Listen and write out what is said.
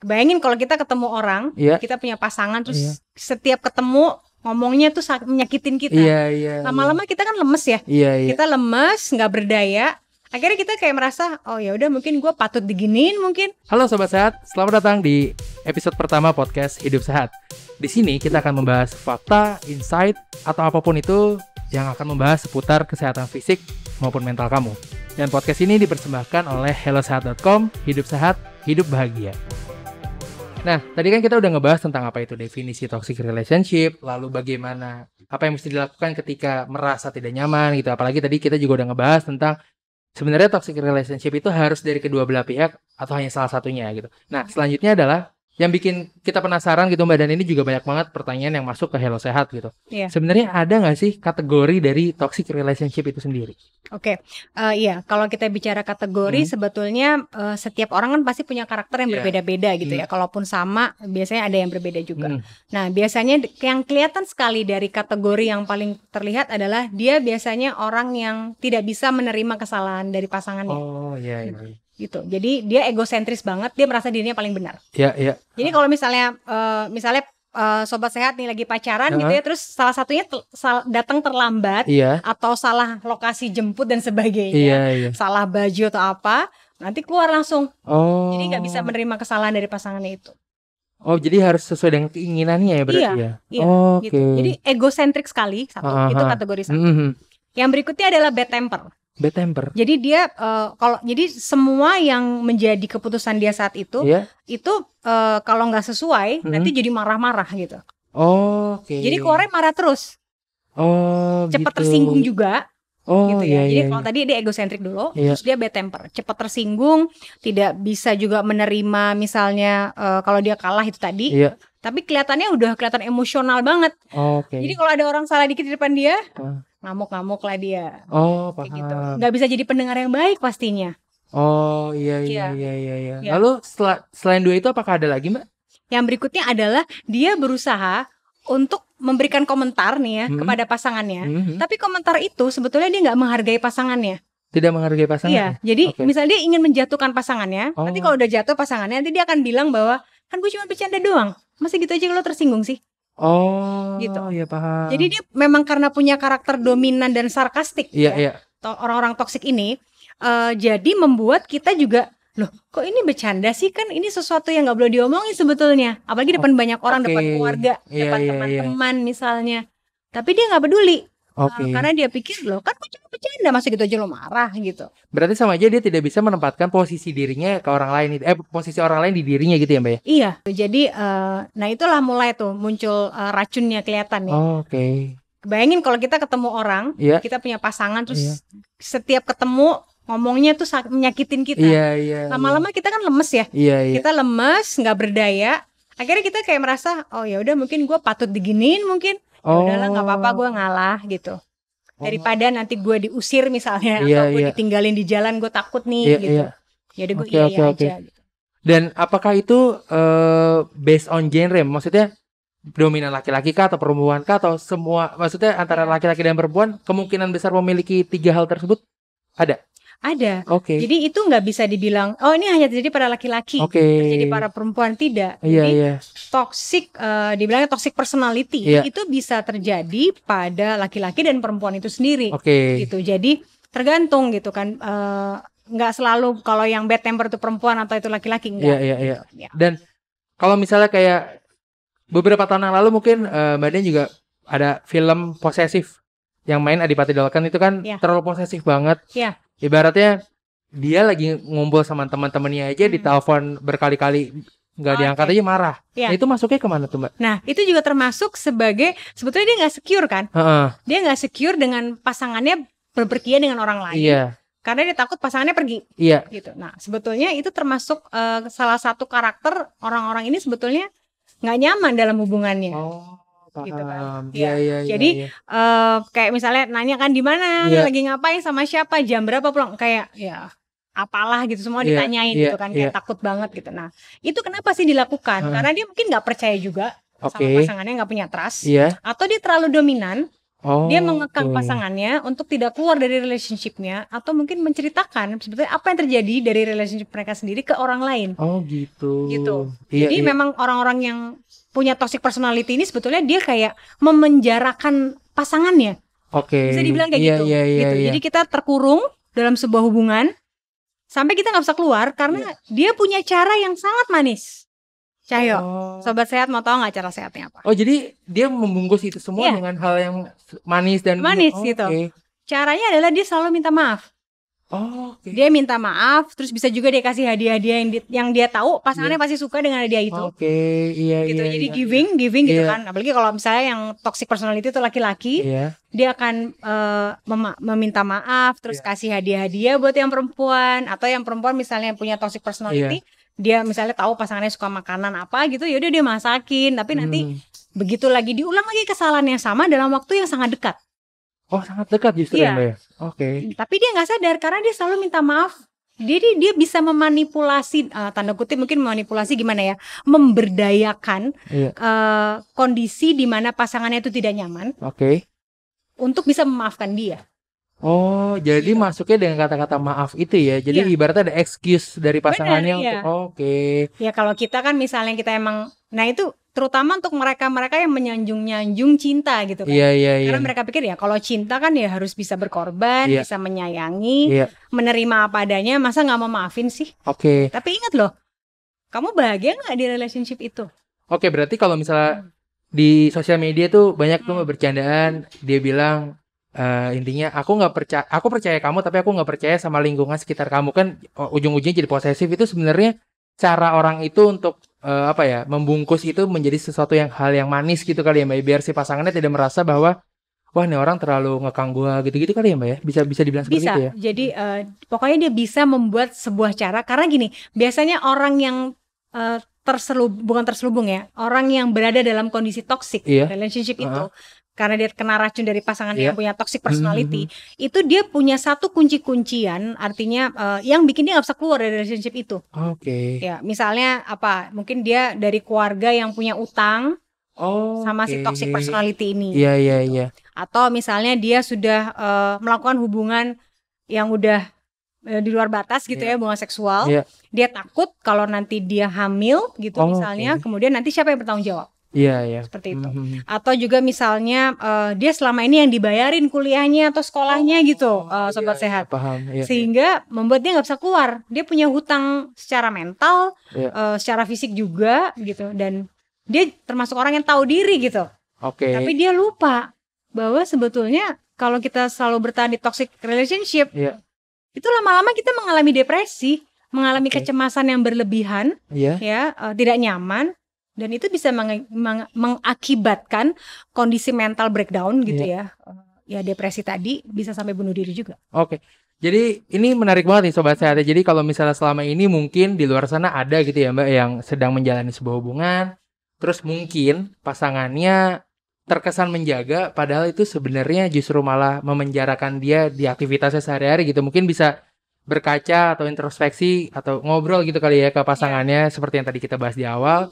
Bayangin kalau kita ketemu orang, kita punya pasangan, terus setiap ketemu ngomongnya tuh menyakitin kita. Lama-lama kita kan lemes ya. Kita lemes, nggak berdaya. Akhirnya kita kayak merasa, oh ya udah mungkin gue patut diginiin mungkin. Halo Sobat Sehat, selamat datang di episode pertama podcast Hidup Sehat. Di sini kita akan membahas fakta, insight, atau apapun itu yang akan membahas seputar kesehatan fisik maupun mental kamu. Dan podcast ini dipersembahkan oleh hellosehat.com, hidup sehat, hidup bahagia. Nah, tadi kan kita udah ngebahas tentang apa itu definisi toxic relationship, lalu bagaimana, apa yang mesti dilakukan ketika merasa tidak nyaman gitu. Apalagi tadi kita juga udah ngebahas tentang sebenarnya toxic relationship itu harus dari kedua belah pihak atau hanya salah satunya gitu. Nah, selanjutnya adalah yang bikin kita penasaran gitu Mbak, dan ini juga banyak banget pertanyaan yang masuk ke Hello Sehat gitu. Sebenarnya ada nggak sih kategori dari toxic relationship itu sendiri? Iya, kalau kita bicara kategori sebetulnya setiap orang kan pasti punya karakter yang berbeda-beda gitu ya. Kalaupun sama, biasanya ada yang berbeda juga. Nah, biasanya yang kelihatan sekali dari kategori yang paling terlihat adalah dia biasanya orang yang tidak bisa menerima kesalahan dari pasangannya. Oh iya. Gitu. Jadi dia egosentris banget, dia merasa dirinya paling benar. Iya. Jadi kalau misalnya Sobat Sehat nih lagi pacaran gitu ya, terus salah satunya datang terlambat atau salah lokasi jemput dan sebagainya, salah baju atau apa, nanti keluar langsung. Jadi nggak bisa menerima kesalahan dari pasangannya itu. Oh, jadi harus sesuai dengan keinginannya ya berarti ya? Iya, gitu. Jadi egosentrik sekali, satu, itu kategori satu. Yang berikutnya adalah bad temper. Bad temper. Jadi dia jadi semua yang menjadi keputusan dia saat itu kalau nggak sesuai nanti jadi marah-marah gitu. Jadi keluarnya marah terus. Cepat tersinggung juga. Gitu ya. Jadi kalau tadi dia egosentrik dulu, terus dia bad temper, cepat tersinggung, tidak bisa juga menerima misalnya kalau dia kalah itu tadi. Tapi kelihatannya udah kelihatan emosional banget. Jadi kalau ada orang salah dikit di depan dia, ngamuk-ngamuk lah dia. Paham. Gitu. Nggak bisa jadi pendengar yang baik pastinya. Iya. Lalu selain dua itu apakah ada lagi Mbak? Yang berikutnya adalah dia berusaha untuk memberikan komentar nih ya kepada pasangannya. Tapi komentar itu sebetulnya dia nggak menghargai pasangannya. Tidak menghargai pasangannya? Iya, jadi misalnya dia ingin menjatuhkan pasangannya. Nanti kalau udah jatuh pasangannya, nanti dia akan bilang bahwa kan gue cuma bercanda doang. Masa gitu aja lo tersinggung sih? Gitu. Iya paham. Jadi dia memang karena punya karakter dominan dan sarkastik. Iya. Orang-orang toksik ini jadi membuat kita juga, loh kok ini bercanda sih, kan ini sesuatu yang nggak boleh diomongin sebetulnya. Apalagi depan banyak orang, depan keluarga, depan teman-teman misalnya. Tapi dia nggak peduli. Karena dia pikir loh kan cuma bercanda, masa gitu aja lo marah gitu. Berarti sama aja dia tidak bisa menempatkan posisi dirinya ke orang lain, posisi orang lain di dirinya gitu ya Mbak ya? Iya, jadi nah itulah mulai tuh muncul racunnya kelihatan ya. Bayangin kalau kita ketemu orang, kita punya pasangan, terus setiap ketemu ngomongnya tuh menyakitin kita. Lama-lama kita kan lemes ya. Kita lemes, nggak berdaya. Akhirnya kita kayak merasa, oh ya udah mungkin gue patut diginiin mungkin. Udahlah nggak apa-apa, gue ngalah gitu. Daripada nanti gue diusir misalnya, atau gue ditinggalin di jalan, gue takut nih gitu. Jadi gue aja gitu. Dan apakah itu based on genre? Maksudnya dominan laki-laki kah atau perempuan kah, atau semua? Maksudnya antara laki-laki dan perempuan kemungkinan besar memiliki tiga hal tersebut ada? Ada. Jadi itu nggak bisa dibilang ini hanya terjadi pada laki-laki, terjadi pada perempuan, tidak. Jadi toxic, dibilangnya toxic personality itu bisa terjadi pada laki-laki dan perempuan itu sendiri. Gitu. Jadi tergantung gitu kan. Nggak selalu kalau yang bad temper itu perempuan atau itu laki-laki, enggak. Iya. Dan kalau misalnya kayak beberapa tahun yang lalu mungkin Mbak Dian juga ada film posesif yang main Adipati Dolken, itu kan terlalu posesif banget. Ibaratnya dia lagi ngumpul sama teman-temannya aja ditelepon berkali-kali nggak diangkat aja marah. Nah, itu masuknya kemana tuh Mbak? Nah itu juga termasuk sebagai, sebetulnya dia nggak secure kan? Dia nggak secure dengan pasangannya berpergian dengan orang lain. Karena dia takut pasangannya pergi. Gitu. Nah sebetulnya itu termasuk salah satu karakter orang-orang ini sebetulnya nggak nyaman dalam hubungannya. Gitu kan. Jadi kayak misalnya nanya kan di mana, lagi ngapain, sama siapa, jam berapa pulang, kayak apalah gitu, semua ditanyain gitu kan, kayak takut banget gitu. Nah itu kenapa sih dilakukan? Karena dia mungkin nggak percaya juga sama pasangannya, nggak punya trust, atau dia terlalu dominan. Dia mengekang pasangannya untuk tidak keluar dari relationship-nya atau mungkin menceritakan sebetulnya apa yang terjadi dari relationship mereka sendiri ke orang lain. Oh gitu. Jadi memang orang-orang yang punya toxic personality ini sebetulnya dia kayak memenjarakan pasangannya. Bisa dibilang kayak gitu. Jadi kita terkurung dalam sebuah hubungan sampai kita nggak bisa keluar karena dia punya cara yang sangat manis. Cahyo, Sobat Sehat mau tahu nggak cara sehatnya apa? Oh jadi dia membungkus itu semua dengan hal yang manis dan gitu. Caranya adalah dia selalu minta maaf. Dia minta maaf, terus bisa juga dia kasih hadiah-hadiah yang dia tahu pasangannya pasti suka dengan hadiah itu. Jadi giving gitu kan. Apalagi kalau misalnya yang toxic personality itu laki-laki, dia akan meminta maaf, terus kasih hadiah-hadiah buat yang perempuan, atau yang perempuan misalnya punya toxic personality. Dia misalnya tahu pasangannya suka makanan apa gitu, yaudah dia masakin. Tapi nanti begitu lagi diulang lagi kesalahan yang sama dalam waktu yang sangat dekat. Sangat dekat justru ya Mbak ya? Tapi dia nggak sadar karena dia selalu minta maaf. Jadi dia bisa memanipulasi, tanda kutip mungkin memanipulasi gimana ya, memberdayakan kondisi di mana pasangannya itu tidak nyaman untuk bisa memaafkan dia. Jadi masuknya dengan kata-kata maaf itu ya. Jadi ibaratnya ada excuse dari pasangannya untuk Ya kalau kita kan misalnya kita emang, nah itu terutama untuk mereka-mereka yang menyanjung-nyanjung cinta gitu kan. Karena mereka pikir ya kalau cinta kan ya harus bisa berkorban, bisa menyayangi, menerima apa adanya, masa nggak mau maafin sih? Tapi ingat loh, kamu bahagia nggak di relationship itu? Berarti kalau misalnya di sosial media tuh banyak tuh bercandaan, dia bilang intinya aku percaya kamu tapi aku nggak percaya sama lingkungan sekitar kamu, kan ujung-ujungnya jadi posesif. Itu sebenarnya cara orang itu untuk membungkus itu menjadi sesuatu hal yang manis gitu kali ya Mbak, biar si pasangannya tidak merasa bahwa wah ini orang terlalu ngekang gua gitu-gitu kali ya Mbak ya, bisa dibilang seperti itu ya. Jadi pokoknya dia bisa membuat sebuah cara, karena gini, biasanya orang yang bukan terselubung ya, orang yang berada dalam kondisi toxic relationship itu, karena dia kena racun dari pasangan yang punya toxic personality, itu dia punya satu kunci-kuncian, artinya yang bikin dia nggak bisa keluar dari relationship itu. Ya, misalnya apa? Mungkin dia dari keluarga yang punya utang sama si toxic personality ini. Atau misalnya dia sudah melakukan hubungan yang udah di luar batas gitu ya, hubungan seksual. Dia takut kalau nanti dia hamil gitu misalnya, kemudian nanti siapa yang bertanggung jawab? Seperti itu. Atau juga misalnya dia selama ini yang dibayarin kuliahnya atau sekolahnya gitu, Sobat Sehat. Sehingga membuat dia nggak bisa keluar. Dia punya hutang secara mental, secara fisik juga gitu. Dan dia termasuk orang yang tahu diri gitu. Tapi dia lupa bahwa sebetulnya kalau kita selalu bertahan di toxic relationship, itu lama-lama kita mengalami depresi, mengalami kecemasan yang berlebihan, tidak nyaman. Dan itu bisa mengakibatkan kondisi mental breakdown gitu ya. Ya depresi tadi bisa sampai bunuh diri juga. Jadi ini menarik banget nih Sobat Sehat. Jadi kalau misalnya selama ini mungkin di luar sana ada gitu ya Mbak yang sedang menjalani sebuah hubungan, terus mungkin pasangannya terkesan menjaga, padahal itu sebenarnya justru malah memenjarakan dia di aktivitasnya sehari-hari gitu. Mungkin bisa berkaca atau introspeksi atau ngobrol gitu kali ya ke pasangannya, seperti yang tadi kita bahas di awal.